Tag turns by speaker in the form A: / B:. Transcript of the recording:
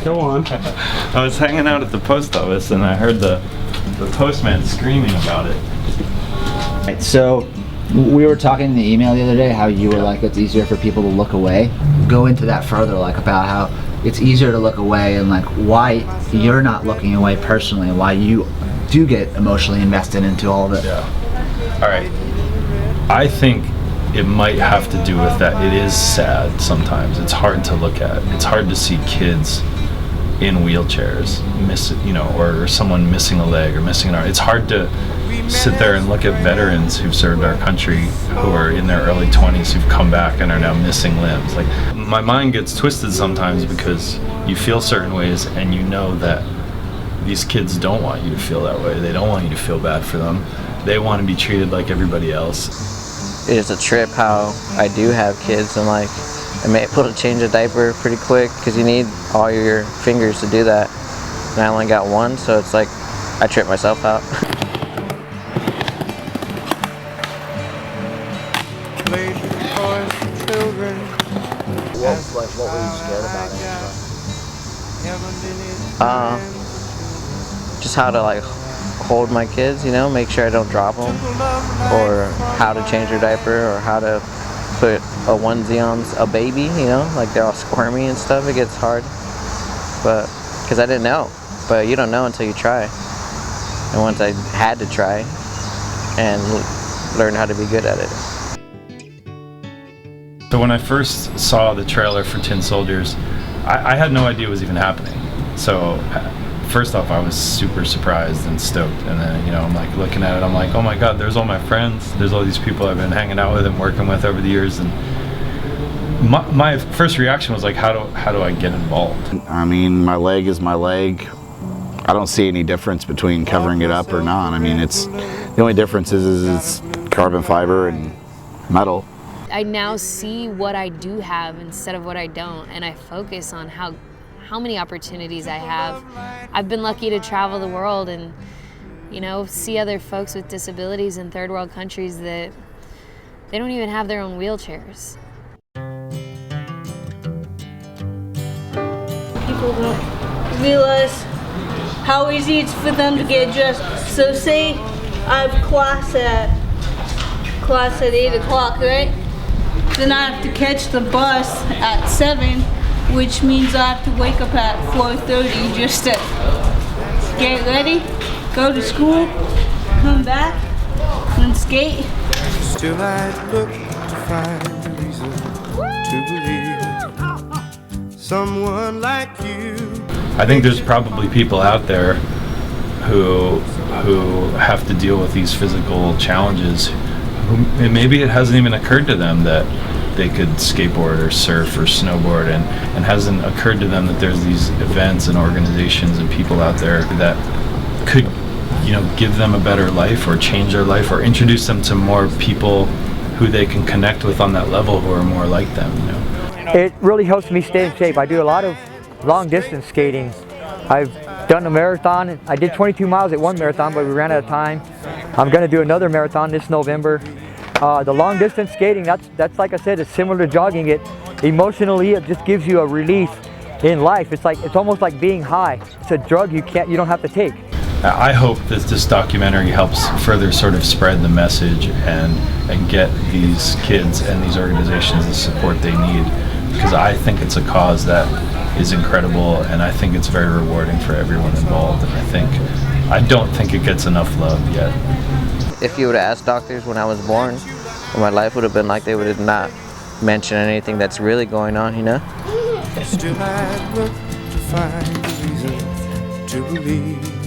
A: Go on.
B: I was hanging out at the post office and I heard the postman screaming about it.
C: Right, so we were talking in the email the other day how you were like, it's easier for people to look away. Go into that further, like about how it's easier to look away and like why you're not looking away personally and why you do get emotionally invested into all of it.
B: Yeah. All right. I think it might have to do with that. It is sad sometimes. It's hard to look at. It's hard to see kids in wheelchairs, or someone missing a leg or missing an arm. It's hard to sit there and look at veterans who've served our country, who are in their early 20s, who've come back and are now missing limbs. Like, my mind gets twisted sometimes because you feel certain ways and you know that these kids don't want you to feel that way. They don't want you to feel bad for them. They want to be treated like everybody else.
D: It is a trip how I do have kids and like I'm able to change a diaper pretty quick because you need all your fingers to do that. And I only got one, so it's like I trip myself out.
C: What were you scared about it?
D: Just how to like hold my kids, you know, make sure I don't drop them, or how to change their diaper, or how to put a onesie on a baby, you know, like they're all squirmy and stuff. It gets hard, but because I didn't know, but you don't know until you try. And once I had to try and learn how to be good at it.
B: So when I first saw the trailer for Tin Soldiers, I had no idea it was even happening. So first off, I was super surprised and stoked, and then I'm like looking at it, I'm like, oh my god, there's all my friends, there's all these people I've been hanging out with and working with over the years, and my first reaction was like, how do I get involved?
E: I mean, my leg is my leg. I don't see any difference between covering it up or not. I mean, the only difference is it's carbon fiber and metal.
F: I now see what I do have instead of what I don't, and I focus on how many opportunities I have. I've been lucky to travel the world and, see other folks with disabilities in third world countries that they don't even have their own wheelchairs.
G: People don't realize how easy it's for them to get dressed. So say I have class at 8 o'clock, right? Then I have to catch the bus at 7, which means I have to wake up at 4:30 just to get ready, go to school, come back, and skate.
H: Still I look to find a reason to believe someone like you.
B: I think there's probably people out there who have to deal with these physical challenges, and maybe it hasn't even occurred to them that they could skateboard or surf or snowboard, and hasn't occurred to them that there's these events and organizations and people out there that could give them a better life or change their life or introduce them to more people who they can connect with on that level who are more like them.
I: It really helps me stay in shape. I do a lot of long distance skating. I've done a marathon. I did 22 miles at one marathon, but we ran out of time. I'm going to do another marathon this November. The long distance skating, that's like I said, it's similar to jogging. It emotionally, it just gives you a relief in life. It's almost like being high. It's a drug you don't have to take.
B: I hope that this documentary helps further sort of spread the message and get these kids and these organizations the support they need, because I think it's a cause that is incredible, and I think it's very rewarding for everyone involved, and I don't think it gets enough love yet.
D: If you would have asked doctors when I was born, my life would have been like they would have not mentioned anything that's really going on,
H: Still I look to find a reason to believe